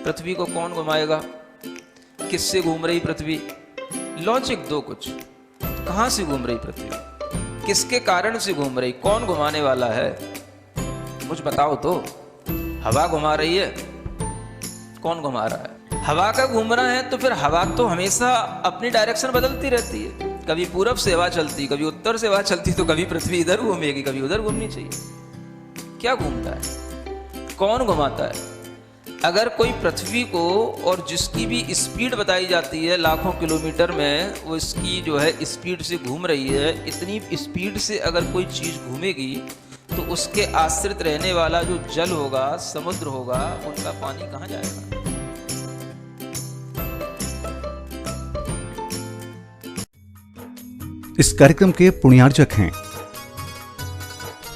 पृथ्वी को कौन घुमाएगा, किससे घूम रही पृथ्वी, लॉजिक दो कुछ। कहां से घूम रही पृथ्वी, किसके कारण से घूम रही, कौन घुमाने वाला है, कुछ बताओ तो। हवा घुमा रही है, कौन घुमा रहा है, हवा का घूमना है तो फिर हवा तो हमेशा अपनी डायरेक्शन बदलती रहती है। कभी पूरब से हवा चलती, कभी उत्तर से हवा चलती, तो कभी पृथ्वी इधर घूमेगी, कभी उधर घूमनी चाहिए। क्या घूमता है, कौन घुमाता है। अगर कोई पृथ्वी को, और जिसकी भी स्पीड बताई जाती है लाखों किलोमीटर में, वो इसकी जो है स्पीड से घूम रही है, इतनी स्पीड से अगर कोई चीज़ घूमेगी तो उसके आश्रित रहने वाला जो जल होगा, समुद्र होगा, उनका पानी कहाँ जाएगा। इस कार्यक्रम के पुण्यार्जक हैं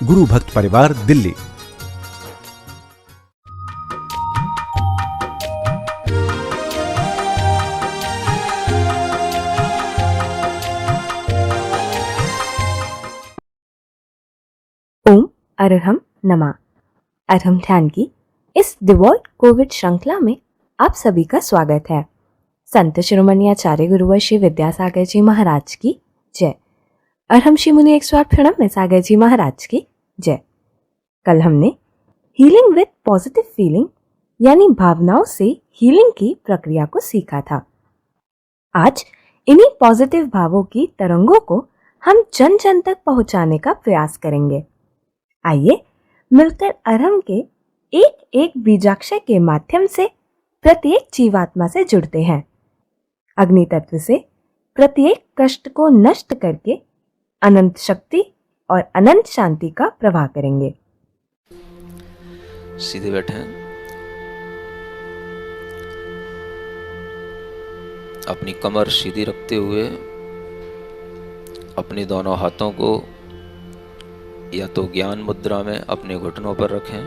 गुरु भक्त परिवार, दिल्ली। ओम अरहम नमा। अरहम ध्यान की इस डिवॉल्ट कोविड श्रृंखला में आप सभी का स्वागत है। संत शिरोमणि आचार्य गुरुवर श्री विद्यासागर जी महाराज की जय। अरहम श्री मुनि 108 प्रणव में सागर जी महाराज की जय। कल हमने हीलिंग विद पॉजिटिव फीलिंग यानी भावनाओं से हीलिंग की प्रक्रिया को सीखा था। आज इन्हीं पॉजिटिव भावों की तरंगों को हम जन जन तक पहुंचाने का प्रयास करेंगे। आइए मिलकर अरहम के एक एक बीजाक्षर के माध्यम से प्रत्येक जीवात्मा से जुड़ते हैं। अग्नि तत्व से प्रत्येक कष्ट को नष्ट करके अनंत शक्ति और अनंत शांति का प्रवाह करेंगे। सीधे बैठे हैं, अपनी कमर सीधी रखते हुए अपने दोनों हाथों को या तो ज्ञान मुद्रा में अपने घुटनों पर रखें,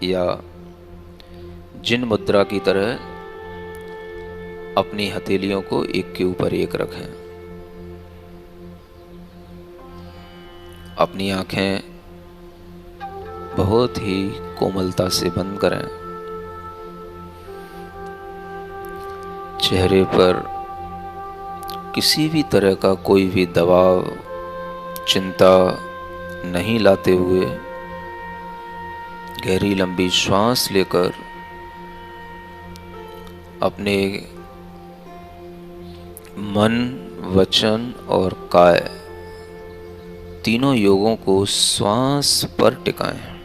या जिन मुद्रा की तरह अपनी हथेलियों को एक के ऊपर एक रखें। अपनी आंखें बहुत ही कोमलता से बंद करें। चेहरे पर किसी भी तरह का कोई भी दबाव, चिंता नहीं लाते हुए गहरी लंबी श्वास लेकर अपने मन, वचन और काय तीनों योगों को श्वास पर टिकाएं।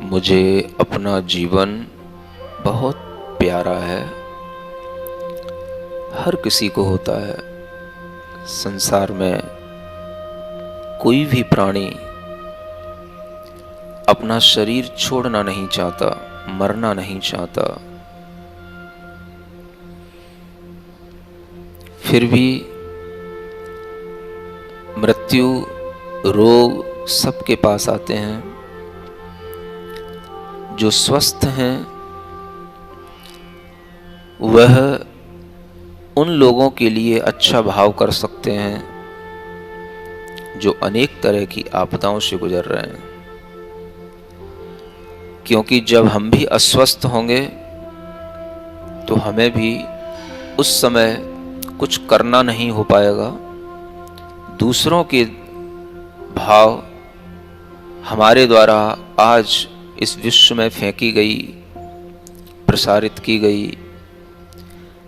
मुझे अपना जीवन बहुत प्यारा है। हर किसी को होता है। संसार में कोई भी प्राणी अपना शरीर छोड़ना नहीं चाहता, मरना नहीं चाहता। फिर भी मृत्यु, रोग सबके पास आते हैं। जो स्वस्थ हैं वह उन लोगों के लिए अच्छा भाव कर सकते हैं जो अनेक तरह की आपदाओं से गुजर रहे हैं। क्योंकि जब हम भी अस्वस्थ होंगे तो हमें भी उस समय कुछ करना नहीं हो पाएगा। दूसरों के भाव हमारे द्वारा आज इस विश्व में फेंकी गई, प्रसारित की गई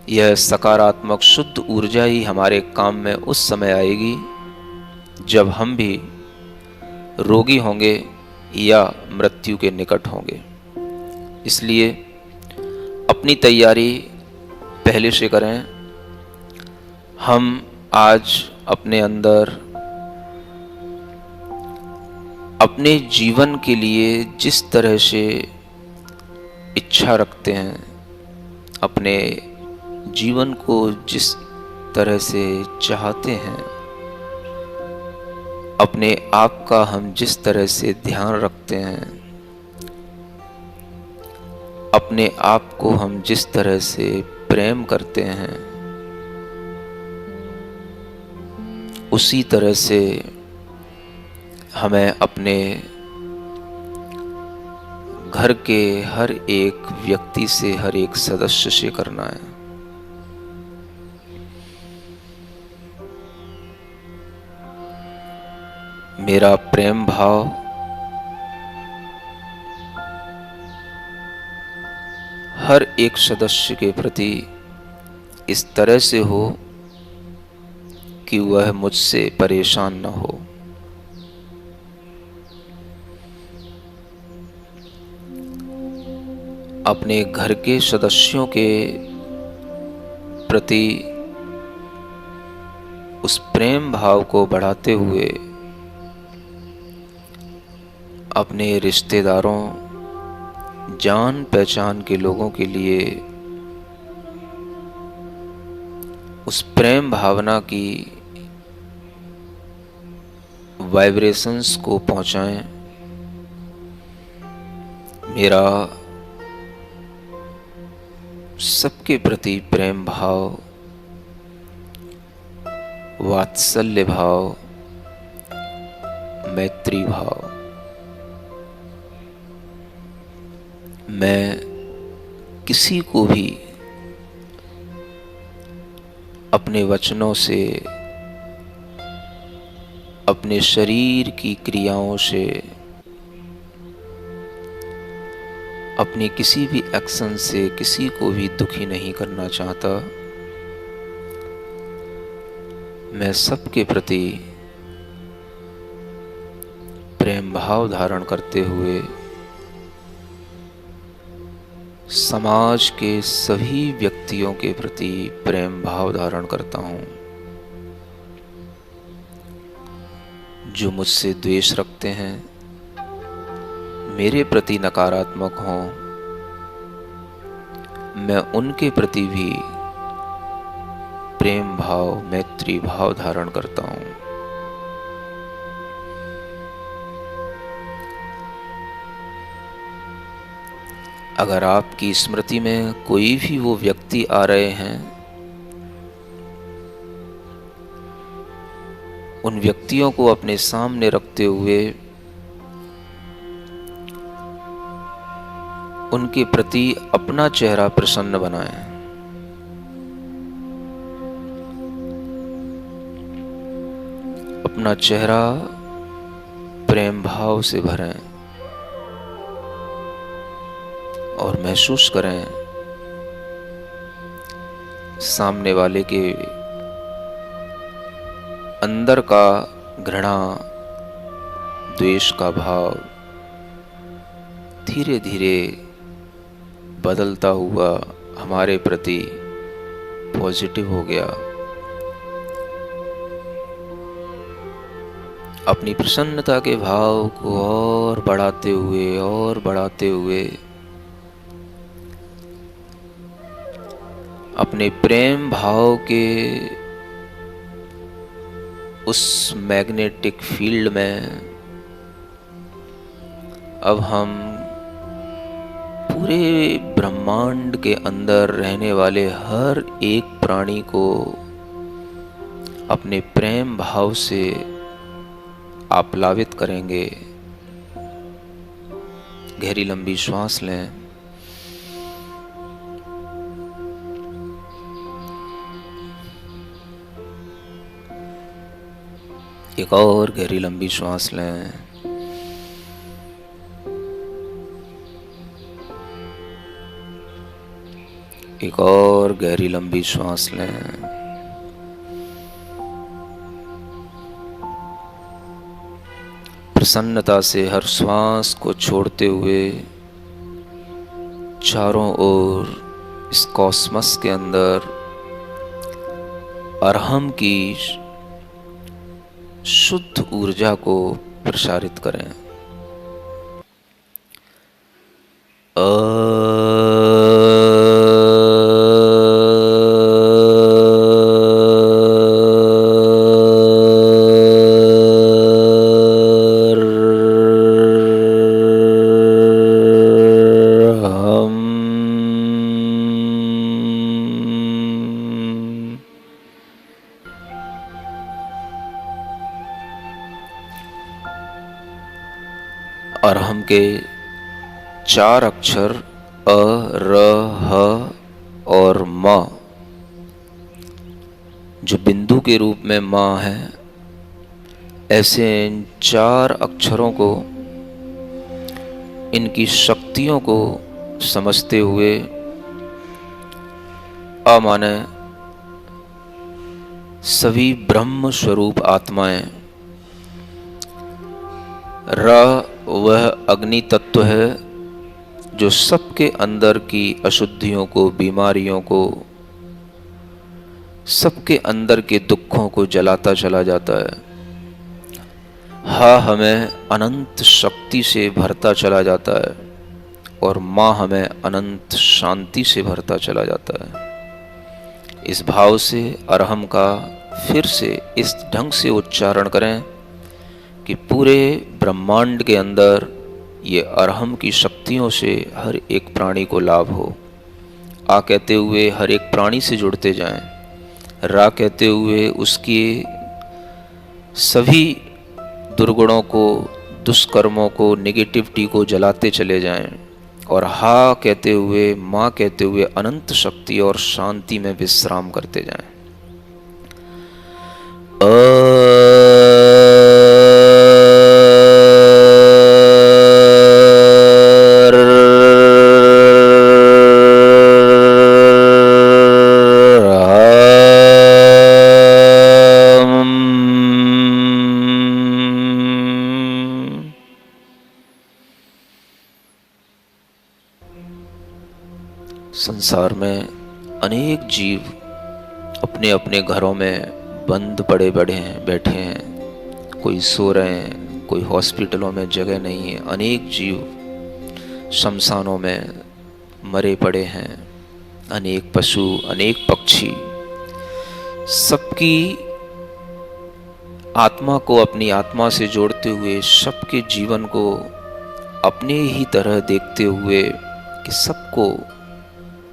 यह सकारात्मक शुद्ध ऊर्जा ही हमारे काम में उस समय आएगी जब हम भी रोगी होंगे या मृत्यु के निकट होंगे। इसलिए अपनी तैयारी पहले से करें। हम आज अपने अंदर अपने जीवन के लिए जिस तरह से इच्छा रखते हैं, अपने जीवन को जिस तरह से चाहते हैं, अपने आप का हम जिस तरह से ध्यान रखते हैं, अपने आप को हम जिस तरह से प्रेम करते हैं, उसी तरह से हमें अपने घर के हर एक व्यक्ति से, हर एक सदस्य से करना है। मेरा प्रेम भाव हर एक सदस्य के प्रति इस तरह से हो कि वह मुझसे परेशान न हो। अपने घर के सदस्यों के प्रति उस प्रेम भाव को बढ़ाते हुए अपने रिश्तेदारों, जान पहचान के लोगों के लिए उस प्रेम भावना की वाइब्रेशंस को पहुंचाएं। मेरा सबके प्रति प्रेम भाव, वात्सल्य भाव, मैत्री भाव, मैं किसी को भी अपने वचनों से, अपने शरीर की क्रियाओं से, अपने किसी भी एक्शन से किसी को भी दुखी नहीं करना चाहता। मैं सबके प्रति प्रेम भाव धारण करते हुए समाज के सभी व्यक्तियों के प्रति प्रेम भाव धारण करता हूँ। जो मुझसे द्वेष रखते हैं, मेरे प्रति नकारात्मक हों, मैं उनके प्रति भी प्रेम भाव, मैत्री भाव धारण करता हूँ। अगर आपकी स्मृति में कोई भी वो व्यक्ति आ रहे हैं, उन व्यक्तियों को अपने सामने रखते हुए उनके प्रति अपना चेहरा प्रसन्न बनाएं। अपना चेहरा प्रेम भाव से भरें और महसूस करें सामने वाले के अंदर का घृणा, द्वेष का भाव धीरे धीरे बदलता हुआ हमारे प्रति पॉजिटिव हो गया। अपनी प्रसन्नता के भाव को और बढ़ाते हुए अपने प्रेम भाव के उस मैग्नेटिक फील्ड में अब हम पूरे ब्रह्मांड के अंदर रहने वाले हर एक प्राणी को अपने प्रेम भाव से आप्लावित करेंगे। गहरी लंबी श्वास लें। एक और गहरी लंबी श्वास लें। एक और गहरी लंबी श्वास लें। प्रसन्नता से हर श्वास को छोड़ते हुए चारों ओर इस कॉस्मस के अंदर अरहम की शुद्ध ऊर्जा को प्रसारित करें। अरहम के 4 अक्षर अ, र, ह और म, जो बिंदु के रूप में माँ है, ऐसे इन 4 अक्षरों को, इनकी शक्तियों को समझते हुए अ माने सभी ब्रह्म स्वरूप आत्माएं, र वह अग्नि तत्व है जो सबके अंदर की अशुद्धियों को, बीमारियों को, सबके अंदर के दुखों को जलाता चला जाता है। हा हमें अनंत शक्ति से भरता चला जाता है और माँ हमें अनंत शांति से भरता चला जाता है। इस भाव से अरहम का फिर से इस ढंग से उच्चारण करें कि पूरे ब्रह्मांड के अंदर ये अरहम की शक्तियों से हर एक प्राणी को लाभ हो। आ कहते हुए हर एक प्राणी से जुड़ते जाएं, रा कहते हुए उसकी सभी दुर्गुणों को, दुष्कर्मों को, नेगेटिविटी को जलाते चले जाएं, और हा कहते हुए, माँ कहते हुए अनंत शक्ति और शांति में विश्राम करते जाएं। संसार में अनेक जीव अपने अपने घरों में बंद पड़े बैठे हैं। कोई सो रहे हैं, कोई हॉस्पिटलों में जगह नहीं है। अनेक जीव शमशानों में मरे पड़े हैं। अनेक पशु, अनेक पक्षी, सबकी आत्मा को अपनी आत्मा से जोड़ते हुए, सबके जीवन को अपने ही तरह देखते हुए कि सबको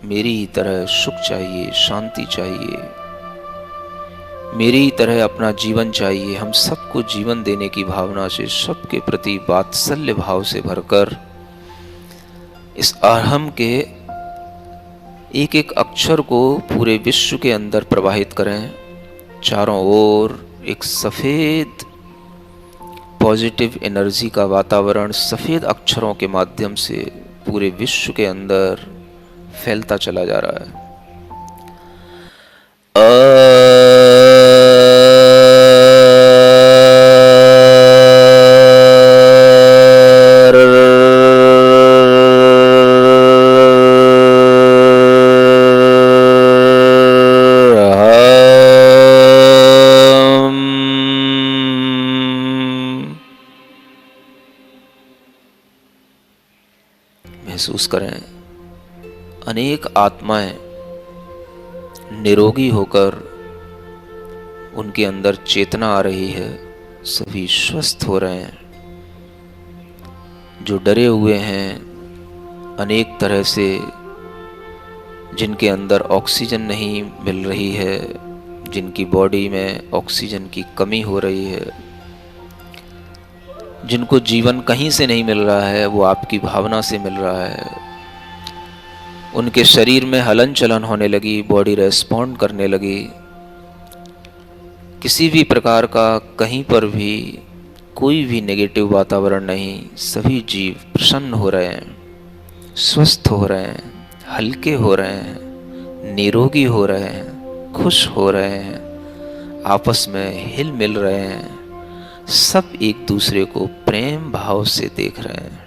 मेरी ही तरह सुख चाहिए, शांति चाहिए, मेरी ही तरह अपना जीवन चाहिए, हम सबको जीवन देने की भावना से, सबके प्रति वात्सल्य भाव से भरकर इस अरहम के एक एक अक्षर को पूरे विश्व के अंदर प्रवाहित करें। चारों ओर एक सफ़ेद पॉजिटिव एनर्जी का वातावरण सफ़ेद अक्षरों के माध्यम से पूरे विश्व के अंदर फैलता चला जा रहा है। महसूस करें अनेक आत्माएं निरोगी होकर उनके अंदर चेतना आ रही है, सभी स्वस्थ हो रहे हैं। जो डरे हुए हैं अनेक तरह से, जिनके अंदर ऑक्सीजन नहीं मिल रही है, जिनकी बॉडी में ऑक्सीजन की कमी हो रही है, जिनको जीवन कहीं से नहीं मिल रहा है, वो आपकी भावना से मिल रहा है। उनके शरीर में हलन चलन होने लगी, बॉडी रेस्पॉन्ड करने लगी। किसी भी प्रकार का कहीं पर भी कोई भी नेगेटिव वातावरण नहीं। सभी जीव प्रसन्न हो रहे हैं, स्वस्थ हो रहे हैं, हल्के हो रहे हैं, निरोगी हो रहे हैं, खुश हो रहे हैं, आपस में हिल मिल रहे हैं। सब एक दूसरे को प्रेम भाव से देख रहे हैं।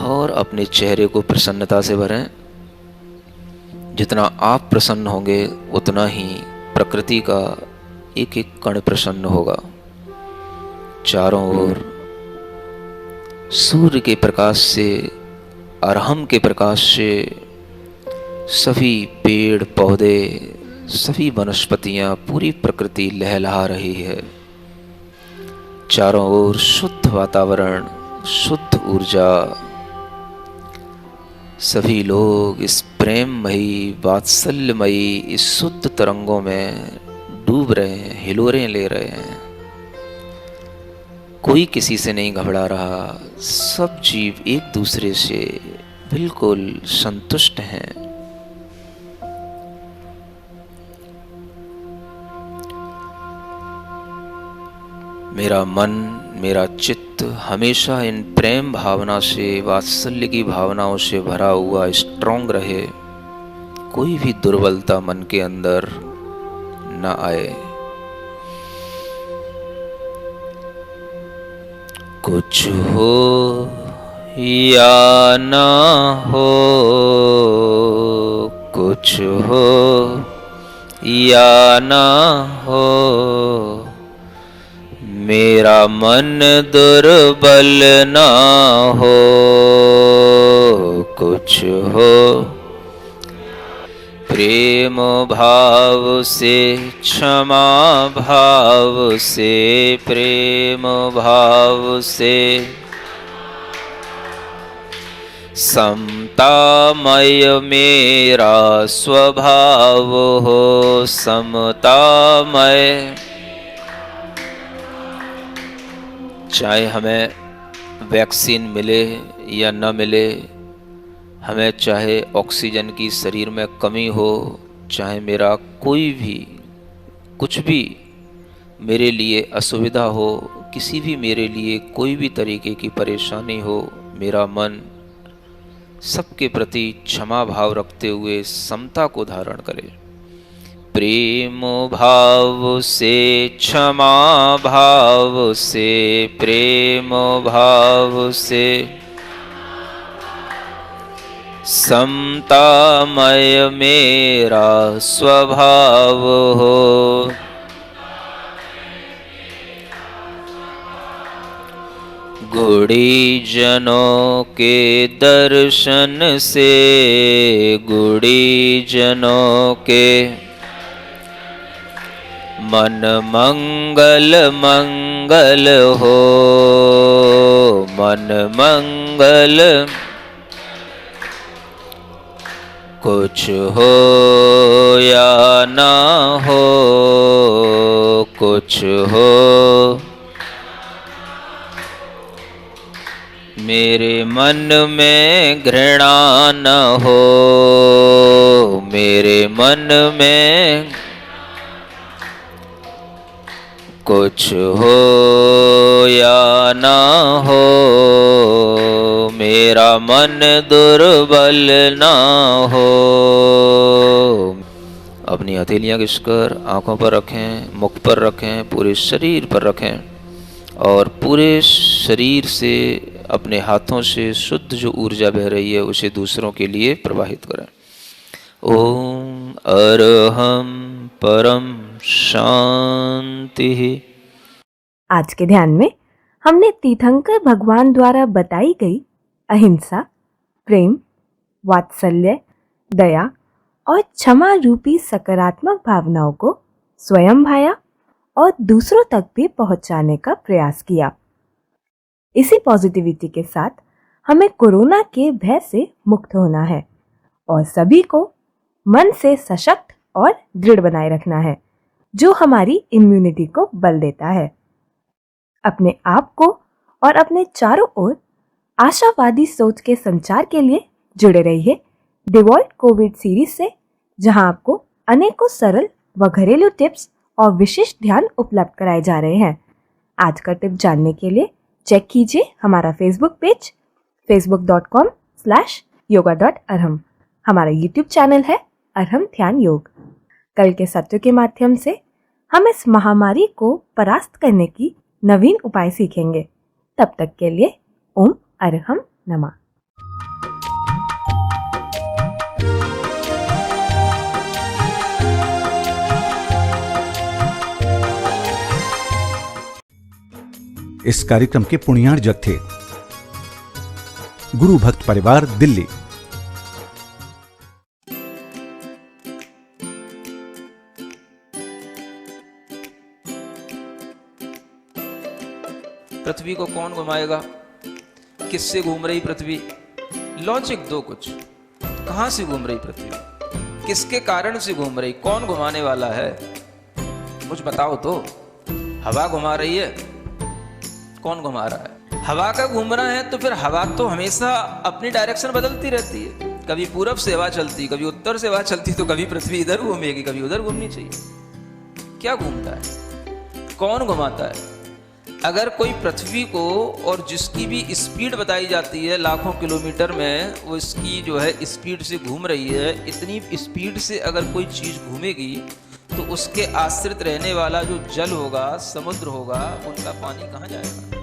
और अपने चेहरे को प्रसन्नता से भरें। जितना आप प्रसन्न होंगे उतना ही प्रकृति का एक एक कण प्रसन्न होगा। चारों ओर सूर्य के प्रकाश से, अरहम के प्रकाश से सभी पेड़ पौधे सभी वनस्पतियां, पूरी प्रकृति लहलहा रही है। चारों ओर शुद्ध वातावरण, शुद्ध ऊर्जा। सभी लोग इस प्रेममयी, वात्सल्यमयी, इस शुद्ध तरंगों में डूब रहे हैं, हिलोरें ले रहे हैं। कोई किसी से नहीं घबरा रहा। सब जीव एक दूसरे से बिल्कुल संतुष्ट हैं। मेरा मन, मेरा चित्त हमेशा इन प्रेम भावना से, वात्सल्य की भावनाओं से भरा हुआ स्ट्रॉन्ग रहे। कोई भी दुर्बलता मन के अंदर न आए। कुछ हो या ना हो, कुछ हो या ना हो, मेरा मन दुर्बल ना हो। कुछ हो प्रेम भाव से, क्षमा भाव से, प्रेम भाव से, समतामय मेरा स्वभाव हो, समतामय। चाहे हमें वैक्सीन मिले या न मिले, हमें चाहे ऑक्सीजन की शरीर में कमी हो, चाहे मेरा कोई भी कुछ भी मेरे लिए असुविधा हो, किसी भी मेरे लिए कोई भी तरीके की परेशानी हो, मेरा मन सबके प्रति क्षमा भाव रखते हुए समता को धारण करे। प्रेम भाव से, क्षमा भाव से, प्रेम भाव से, समतामय मेरा स्वभाव हो। गुणीजनों के दर्शन से, गुणीजनों के मन मंगल मंगल हो, मन मंगल। कुछ हो या ना हो, कुछ हो, मेरे मन में घृणा न हो, मेरे मन में। कुछ हो या ना हो, मेरा मन दुर्बल ना हो। अपनी हथेलियां घिसकर आंखों पर रखें, मुख पर रखें, पूरे शरीर पर रखें और पूरे शरीर से, अपने हाथों से शुद्ध जो ऊर्जा बह रही है उसे दूसरों के लिए प्रवाहित करें। ओम अरहम परम शांति। आज के ध्यान में हमने तीर्थंकर भगवान द्वारा बताई गई अहिंसा, प्रेम, वात्सल्य, दया और क्षमा रूपी सकारात्मक भावनाओं को स्वयं भाया और दूसरों तक भी पहुंचाने का प्रयास किया। इसी पॉजिटिविटी के साथ हमें कोरोना के भय से मुक्त होना है और सभी को मन से सशक्त और दृढ़ बनाए रखना है, जो हमारी इम्यूनिटी को बल देता है। अपने आप को और अपने चारों ओर आशावादी सोच के संचार के लिए जुड़े रहिए डिवॉइड कोविड सीरीज से, जहां आपको अनेकों सरल व घरेलू टिप्स और विशिष्ट ध्यान उपलब्ध कराए जा रहे हैं। आज का टिप जानने के लिए चेक कीजिए हमारा फेसबुक पेज facebook.com/yoga.arham। हमारा यूट्यूब चैनल है अरहम ध्यान योग। कल के सत्य के माध्यम से हम इस महामारी को परास्त करने की नवीन उपाय सीखेंगे। तब तक के लिए ओम अरहम नमः। इस कार्यक्रम के पुण्यार्जक थे गुरु भक्त परिवार, दिल्ली। पृथ्वी को कौन घुमाएगा? किससे घूम रही पृथ्वी? लॉजिक दो कुछ। कहां से घूम रही पृथ्वी? किसके कारण से घूम रही? कौन घुमाने वाला है? कुछ बताओ तो। हवा घुमा रही है? कौन घुमा रहा है? हवा का घूमना है तो फिर हवा तो हमेशा अपनी डायरेक्शन बदलती रहती है। कभी पूरब से हवा चलती, कभी उत्तर से हवा चलती, तो कभी पृथ्वी इधर घूमेगी, कभी उधर घूमनी चाहिए। क्या घूमता है? कौन घुमाता है? अगर कोई पृथ्वी को, और जिसकी भी स्पीड बताई जाती है लाखों किलोमीटर में, वो इसकी जो है स्पीड से घूम रही है, इतनी स्पीड से अगर कोई चीज़ घूमेगी तो उसके आश्रित रहने वाला जो जल होगा, समुद्र होगा, उनका पानी कहाँ जाएगा?